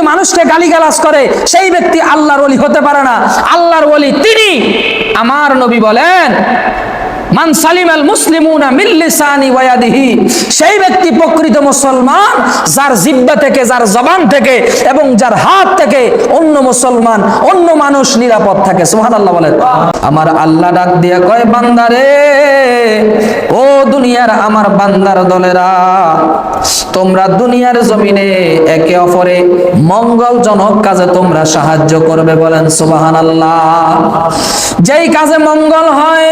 মানুষকে গালিগালাজ করে সেই ব্যক্তি আল্লাহর ওলি হতে পারে না। আল্লাহর ওলি তিনি। আমার নবী বলেন, মান সালিমাল মুসলিমুনা মিন লিসানি ওয়া ইয়াদিহি, সেই ব্যক্তি প্রকৃত মুসলমান যার জিহ্বা থেকে, যার জবান থেকে এবং যার হাত থেকে অন্য মুসলমান, অন্য মানুষ নিরাপদ থাকে। সুবহানাল্লাহ বলেন। আমার আল্লাহ ডাক দিয়া কয়, বান্দারে, ও দুনিয়ার আমার বান্দার দলেরা, তোমরা দুনিয়ার জমিনে একে অপরে মঙ্গলজনক কাজে তোমরা সাহায্য করবে। বলেন সুবহানাল্লাহ। যেই কাজে মঙ্গল হয়,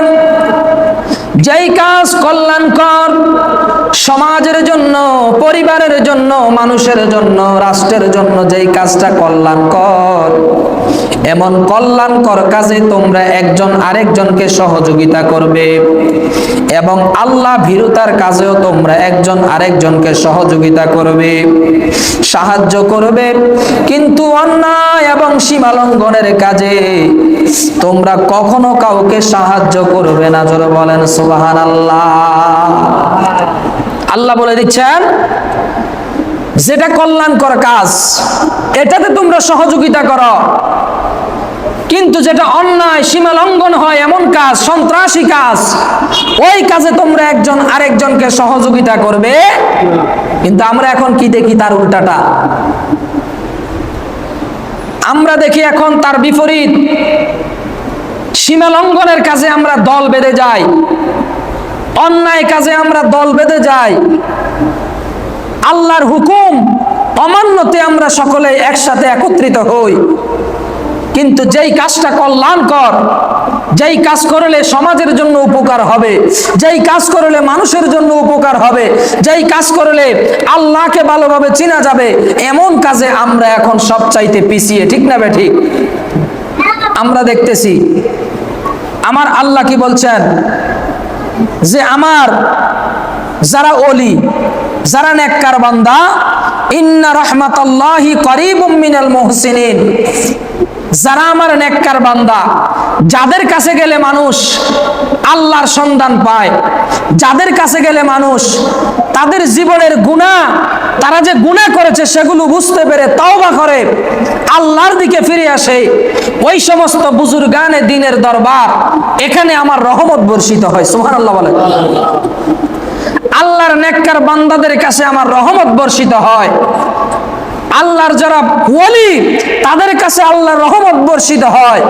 যেই কাজ কল্যাণকর, সমাজের জন্য, পরিবারের জন্য, মানুষের জন্য, রাষ্ট্রের জন্য যেই কাজটা কল্যাণকর, এমন কল্যাণকর কাজে তোমরা একজন আরেকজনকে সহযোগিতা করবে এবং আল্লাহ ভীরুতার কাজেও তোমরা একজন আরেকজনকে সহযোগিতা করবে, সাহায্য করবে। কিন্তু অন্যায় এবং সীমালঙ্ঘনের কাজে তোমরা কখনো কাউকে সাহায্য করবে না। জোরে বলেন সুবহানাল্লাহ। আল্লাহ বলে দিচ্ছেন, যেটা কল্যাণকর কাজ এটাতে তোমরা সহযোগিতা করো, কিন্তু যেটা অন্যায়, সীমালঙ্ঘন হয় এমন কাজ, সন্ত্রাসী কাজ, ওই কাজে তোমরা একজন আরেকজনকে সহযোগিতা করবে। কিন্তু আমরা এখন কি দেখি? তার উল্টাটা আমরা দেখি। এখন তার বিপরীত। সীমালঙ্ঘনের কাজে আমরা দল বেঁধে যাই, অন্যায় কাজে আমরা দল বেঁধে যাই, আল্লাহর হুকুম অমান্যতে আমরা সকলে একসাথে একত্রিত হই। কিন্তু যেই কাজটা কল্যাণকর, যেই কাজ করলে সমাজের জন্য উপকার হবে, যেই কাজ করলে মানুষের জন্য উপকার হবে, যেই কাজ করলে আল্লাহকে ভালোভাবে চেনা যাবে, এমন কাজে আমরা এখন সবচাইতে পিছিয়ে। ঠিক না বে ঠিক? আমরা দেখতেছি আমার আল্লাহ কি বলছেন, যে আমার যারা ওলি, যারা নেককার বান্দা, ইন্না রাহমাতাল্লাহি করিবুম মিনাল মুহসিনিন, যারা আমার নেককার বান্দা, যাদের কাছে গেলে মানুষ আল্লাহর সন্ধান পায়, যাদের কাছে গেলে মানুষ তাদের জীবনের গুনাহ, তারা যে গুনাহ করেছে সেগুলো বুঝতে পেরে তওবা করে আল্লাহর দিকে ফিরে আসে, ওই সমস্ত বুজুর্গানে দ্বীনের দরবার, এখানে আমার রহমত বর্ষিত হয়। সুবহানাল্লাহ বলেন। আল্লাহর নেককার বান্দাদের কাছে আমার রহমত বর্ষিত হয়। আল্লাহর যারা ওলি, তাদের কাছে আল্লাহর রহমত বর্ষিত হয়।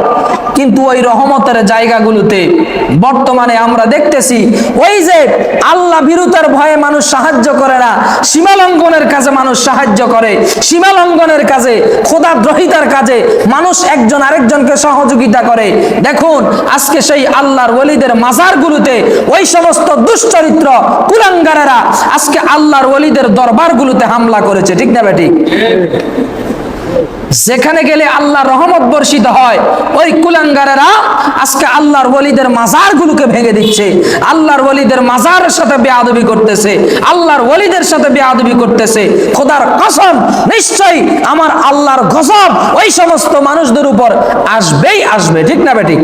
কিন্তু ওই রহমতের জায়গাগুলোতে বর্তমানে আমরা দেখতেছি, ওই যে আল্লাহ ভীরুতার ভয়ে মানুষ সাহায্য করে না, সীমালঙ্ঘনের কাজে মানুষ সাহায্য করে, সীমালঙ্ঘনের কাজে, খোদাদ্রোহিতার কাজে মানুষ একজন আরেকজনকে সহযোগিতা করে। দেখুন আজকে সেই আল্লাহর ওলিদের মাজারগুলোতে ওই সমস্ত দুশ্চরিত্র কুলাঙ্গারেরা আজকে আল্লাহর ওলিদের দরবারগুলোতে হামলা করেছে। ঠিক না বেঠিক? যেখানে গেলে আল্লাহর রহমত বর্ষিত হয়, ওই কুলাঙ্গারেরা আজকে আল্লাহর ওলিদের মাজারগুলোকে ভেঙে দিচ্ছে, আল্লাহর ওলিদের মাজারের সাথে বেয়াদবি করতেছে, আল্লাহর ওলিদের সাথে বেয়াদবি করতেছে। খোদার কসম, নিশ্চয়ই আমার আল্লাহর গজব ওই সমস্ত মানুষদের উপর আসবেই আসবে। ঠিক না বেঠিক?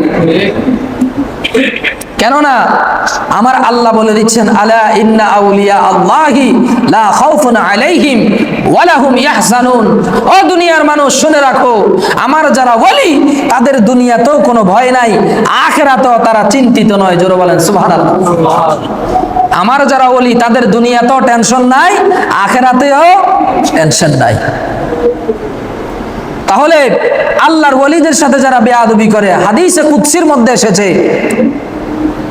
কেননা আমার আল্লাহ বলে দিচ্ছেন, আলা ইন্না আউলিয়া আল্লাহি লা খাউফুন আলাইহিম ওয়া লাহুম ইয়াহজানুন। ও দুনিয়ার মানুষ, শুনে রাখো, আমার যারা ওলি, তাদের দুনিয়াতেও কোনো ভয় নাই, আখিরাতেও তারা চিন্তিত নয়। জোরে বলেন সুবহানাল্লাহ। আমার যারা ওলি, তাদের দুনিয়াতেও টেনশন নাই, আখিরাতেও টেনশন নাই। তাহলে আল্লাহর ওলিদের সাথে যারা বেয়াদবি করে, হাদিসে কুদসির মধ্যে এসেছে,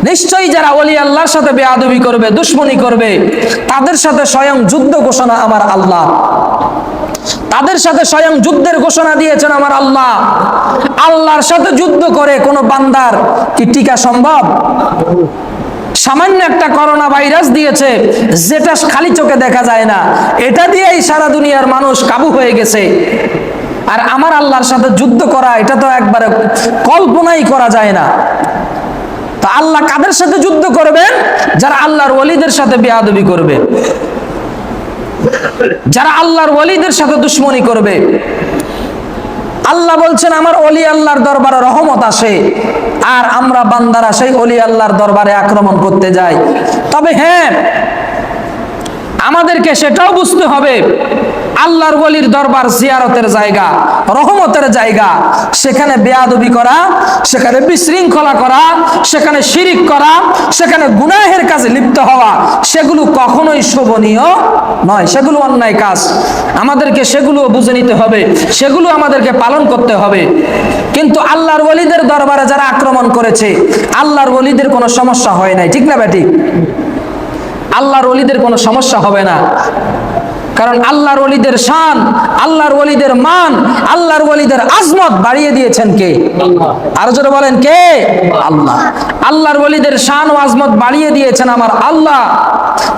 নিশ্চয়ই যারা ওলি আল্লাহর সাথে বেয়াদবি করবে, দুশমনি করবে, তাদের সাথে স্বয়ং যুদ্ধ ঘোষণা আমার আল্লাহ, তাদের সাথে স্বয়ং যুদ্ধের ঘোষণা দিয়েছেন আমার আল্লাহ। আল্লাহর সাথে যুদ্ধ করে কোনো বান্দার কি টিকা সম্ভব? সামান্য একটা করোনা ভাইরাস দিয়েছে, যেটা খালি চোখে দেখা যায় না, এটা দিয়েই সারা দুনিয়ার মানুষ কাবু হয়ে গেছে। আর আমার আল্লাহর সাথে যুদ্ধ করা, এটা তো একবারে কল্পনাই করা যায় না। তা আল্লাহ কাদের সাথে যুদ্ধ করবেন? যারা আল্লাহর ওলিদের সাথে বেয়াদবি করবে, যারা আল্লাহর ওলিদের সাথে দুশমনি করবে। আল্লাহ বলছেন, আমার ওলি আল্লাহর দরবারে রহমত আসে, আর আমরা বান্দারা সেই ওলি আল্লাহর দরবারে আক্রমণ করতে যাই। তবে হ্যাঁ, আমাদেরকে সেটাও বুঝতে হবে, আল্লাহর ওলির দরবার জিয়ারতের জায়গা, রহমতের জায়গা। সেখানে বেয়াদবি করা, সেখানে বিশৃঙ্খলা করা, সেখানে শিরিক করা, সেখানে গুনাহের কাজে লিপ্ত হওয়া, সেগুলো কখনোই শোভনীয় নয়, সেগুলো অন্যায় কাজ। আমাদেরকে সেগুলো বুঝে নিতে হবে, সেগুলো আমাদেরকে পালন করতে হবে। কিন্তু আল্লাহর ওলিদের দরবারে যারা আক্রমণ করেছে, আল্লাহর ওলিদের কোনো সমস্যা হয় নাই, ঠিক না বেঠিক? আল্লাহর ওলিদের কোনো সমস্যা হবে না, কারণ আল্লাহর ওলিদের শান, আল্লাহর ওলিদের মান, আল্লাহর ওলিদের আজমত বাড়িয়ে দিয়েছেন কে? আর জোরে বলেন কে? আল্লাহ। আল্লাহর ওলিদের শান ও আজমত বাড়িয়ে দিয়েছেন আমার আল্লাহ।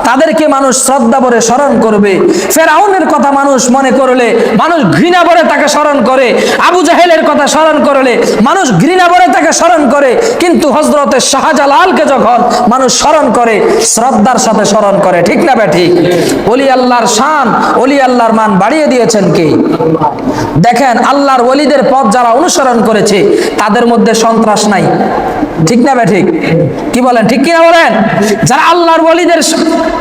তাদেরকে মানুষ শ্রদ্ধা ভরে স্মরণ করবে। ফেরাউনের কথা মানুষ মনে করলে মানুষ ঘৃণা ভরে তাকে স্মরণ করে, আবু জাহেলের কথা স্মরণ করলে মানুষ ঘৃণা ভরে তাকে স্মরণ করে, কিন্তু হযরতে শাহজালালকে যখন মানুষ স্মরণ করে, শ্রদ্ধার সাথে স্মরণ করে, ঠিক না বেঠিক? ওলি আল্লাহর শান, ওলি আল্লাহর মান বাড়িয়ে দিয়েছেন কে? দেখেন, আল্লাহর ওলিদের পথ যারা অনুসরণ করেছে তাদের মধ্যে সন্ত্রাস নাই, ঠিক না বেঠিক? কি বলেন, ঠিক কিনা বলেন? যারা আল্লাহর ওলিদের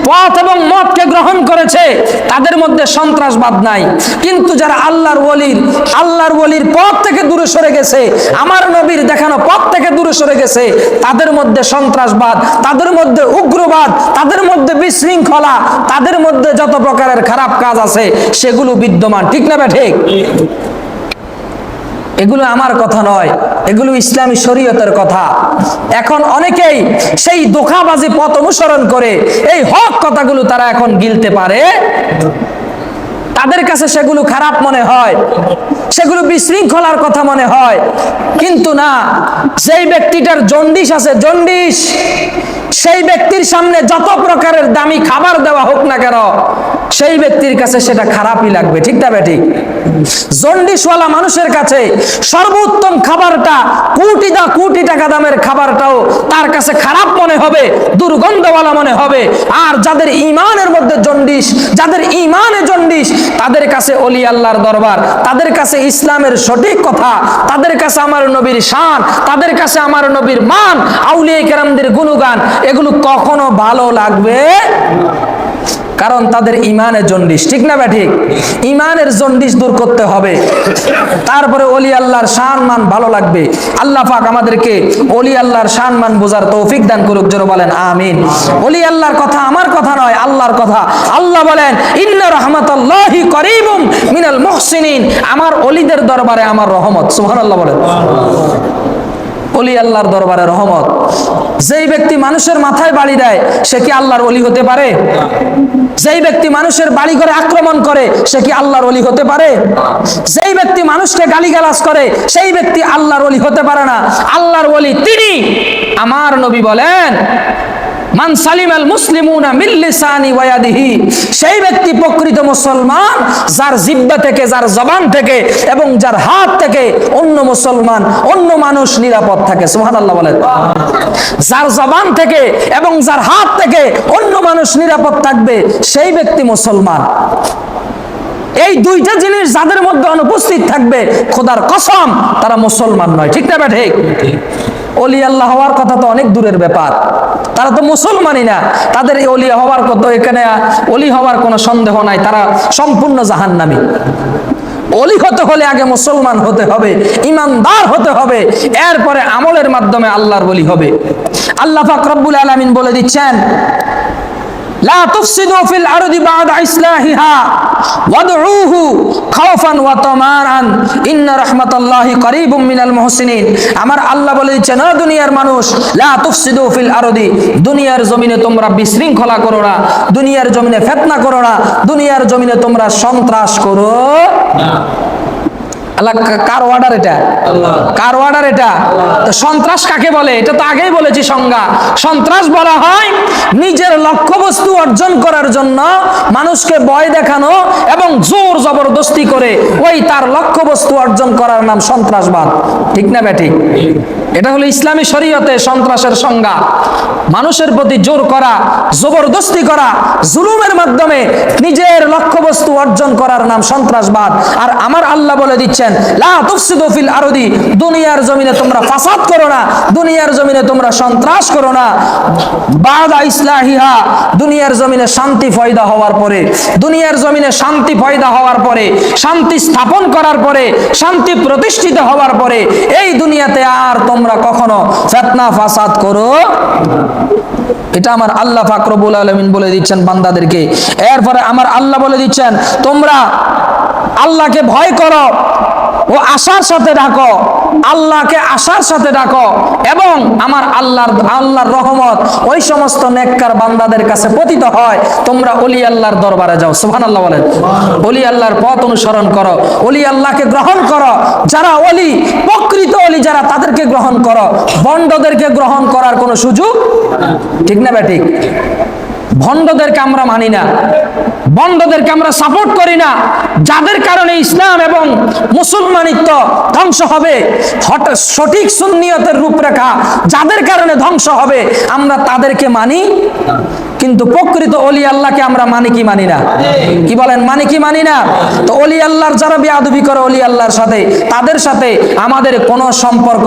পথ এবং মতকে গ্রহণ করেছে তাদের মধ্যে সন্ত্রাসবাদ নাই। কিন্তু যারা আল্লাহর ওলির পথ থেকে দূরে সরে গেছে, আমার নবীর দেখানো পথ থেকে দূরে সরে গেছে, তাদের মধ্যে সন্ত্রাসবাদ, তাদের মধ্যে উগ্রবাদ, তাদের মধ্যে বিশৃঙ্খলা, তাদের মধ্যে যত প্রকারের খারাপ কাজ আছে সেগুলো বিদ্যমান, ঠিক না বেঠিক? এগুলো আমার কথা নয়, এগুলো ইসলামী শরীয়তের কথা। এখন অনেকেই সেই ধোঁকাবাজি পথ অনুসরণ করে এই হক কথাগুলো তারা এখন গিলতে পারে, তাদের কাছে সেগুলো খারাপ মনে হয়, সেগুলো বিশৃঙ্খলার কথা মনে হয়। কিন্তু না, যেই ব্যক্তিটার জন্ডিস আছে, জন্ডিস, সেই ব্যক্তির সামনে যত প্রকারের দামি খাবার দেওয়া হোক না কেন, সেই ব্যক্তির কাছে সেটা খারাপই লাগবে, ঠিক না বেঠিক? জন্ডিসওয়ালা মানুষের কাছে সর্বোত্তম খাবারটা, কোটি টাকা দামের খাবারটাও তার কাছে খারাপ মনে হবে, দুর্গন্ধওয়ালা মনে হবে। আর যাদের ঈমানের মধ্যে জন্ডিস, যাদের ঈমানে জন্ডিস, তাদের কাছে ওলি আল্লাহর দরবার, তাদের কাছে ইসলামের সঠিক কথা, তাদের কাছে আমার নবীর শান, তাদের কাছে আমার নবীর মান, আউলিয়া কেরামদের গুণগান, এগুলো কখনো ভালো লাগবে, কারণ তাদের ঈমানে জন্ডিস, ঠিক না বেঠিক? ঈমানের জন্ডিস দূর করতে হবে, তারপরে ওলি আল্লাহর শান মান ভালো লাগবে। আল্লাহ পাক আমাদেরকে ওলি আল্লাহর শান মান বোঝার তৌফিক দান করুক, জোরে বলেন আমিন। ওলি আল্লাহর কথা আমার কথা নয়, আল্লাহর কথা। আল্লাহ বলেন, ইন্না রাহমাতাল্লাহি করিবুম মিনাল মুহসিনিন, আমার ওলিদের দরবারে আমার রহমত। সুবহানাল্লাহ বলেন। ওলি আল্লাহর দরবারে রহমত। যেই ব্যক্তি মানুষের মাথায় বাড়ি দেয় সে কি আল্লাহর ওলি হতে পারে? যেই ব্যক্তি মানুষের বাড়ি ঘরে আক্রমণ করে সে কি আল্লাহর ওলি হতে পারে? যেই ব্যক্তি মানুষকে গালিগালাজ করে সেই ব্যক্তি আল্লাহর ওলি হতে পারে না। আল্লাহর ওলি তিনি। আমার নবী বলেন, মান সালিমাল মুসলিমুনা মিন লিসানি ওয়া ইয়াদিহি, সেই ব্যক্তি প্রকৃত মুসলমান যার জিহ্বা থেকে, যার জবান থেকে এবং যার হাত থেকে অন্য মুসলমান, অন্য মানুষ নিরাপদ থাকে। সুবহানাল্লাহ বলেন। যার জবান থেকে এবং যার হাত থেকে অন্য মানুষ নিরাপদ থাকবে সেই ব্যক্তি মুসলমান। এই দুইটা জিনিস যাদের মধ্যে অনুপস্থিত থাকবে, খোদার কসম তারা মুসলমান নয়, ঠিক না বেঠিক? ওলি আল্লাহ হওয়ার কথা তো অনেক দূরের ব্যাপার, তারা তো মুসলমানই না। তাদের এই ওলি হওয়ার কথা, এখানে ওলি হওয়ার কোনো সন্দেহ নাই, তারা সম্পূর্ণ জাহান্নামী। ওলি হতে হলে আগে মুসলমান হতে হবে, ইমানদার হতে হবে, এরপরে আমলের মাধ্যমে আল্লাহর ওলি হবে। আল্লাহ পাক রব্বুল আলামিন বলে দিচ্ছেন, লা তুফসিদু ফিল আরদি বা'দা ইসলাহিহা ওয়াদউহু খাওফান ওয়া তামাআন ইন্না রাহমাতাল্লাহি করিবুম মিনাল মুহসিনিন। আমার আল্লাহ বলে দিচ্ছেন, ও দুনিয়ার মানুষ, লা তুফসিদু ফিল আরদি, দুনিয়ার জমিনে তোমরা বিশৃঙ্খলা করো না, দুনিয়ার জমিনে ফিতনা করো না, দুনিয়ার জমিনে তোমরা সন্ত্রাস করো না। আল্লাহ কার অর্ডার এটা? কার অর্ডার এটা? তো সন্ত্রাস কাকে বলে? এটা তো আগেই বলেছি সংজ্ঞা। সন্ত্রাস বলা হয় নিজের লক্ষ্যবস্তু অর্জন করার জন্য মানুষকে ভয় দেখানো এবং জোর জবরদস্তি করে ওই তার লক্ষ্যবস্তু অর্জন করার নাম সন্ত্রাসবাদ, ঠিক না বেঠিক? এটা হলো ইসলামী শরীয়তে সন্ত্রাসের সংজ্ঞা। মানুষের প্রতি জোর করা, জবরদস্তি করা, জুলুমের মাধ্যমে নিজের লক্ষ্যবস্তু অর্জন করার নাম সন্ত্রাসবাদ। আর আমার আল্লাহ বলে দিচ্ছেন, লা তুফসিদু ফিল আরদি, দুনিয়ার জমিনে তোমরা ফাসাদ করো না, দুনিয়ার জমিনে তোমরা সন্ত্রাস করো না। বাদা ইসলাহিহা, দুনিয়ার জমিনে শান্তি পয়দা হওয়ার পরে, দুনিয়ার জমিনে শান্তি পয়দা হওয়ার পরে, শান্তি স্থাপন করার পরে, শান্তি প্রতিষ্ঠিত হওয়ার পরে এই দুনিয়াতে আর তোমরা কখনো ফিতনা ফাসাদ করো। এটা আমার আল্লাহ পাক রব্বুল আলামিন বলে দিচ্ছেন বান্দাদেরকে। এরপরে আমার আল্লাহ বলে দিচ্ছেন, তোমরা আল্লাহকে ভয় করো ও আশার সাথে ডাকো, আল্লাহকে আশার সাথে ডাকো, এবং আমার আল্লাহর রহমত ওই সমস্ত নেককার বান্দাদের কাছে পতিত হয়। তোমরা ওলি আল্লাহর দরবারে যাও, সুবহানাল্লাহ বলেন। ওলি আল্লাহর পথ অনুসরণ করো, ওলি আল্লাহকে গ্রহণ করো। যারা ওলি, প্রকৃত ওলি যারা, তাদেরকে গ্রহণ করো। ভণ্ডদেরকে গ্রহণ করার কোনো সুযোগ, ঠিক না ঠিক? ভণ্ডদেরকে আমরা মানি না, ভণ্ডদেরকে আমরা সাপোর্ট করি না। যাদের কারণে ইসলাম এবং মুসলমানিত্ব ধ্বংস হবে, সঠিক সুন্নিয়তের রূপরেখা যাদের কারণে ধ্বংস হবে, আমরা তাদেরকে মানি। কিন্তু প্রকৃত ওলি আল্লাহকে আমরা মানি কি মানি না? কি বলেন, মানি কি মানি না? তো ওলি আল্লাহর যারা বেয়াদবি করে ওলি আল্লাহর সাথে, তাদের সাথে আমাদের কোনো সম্পর্ক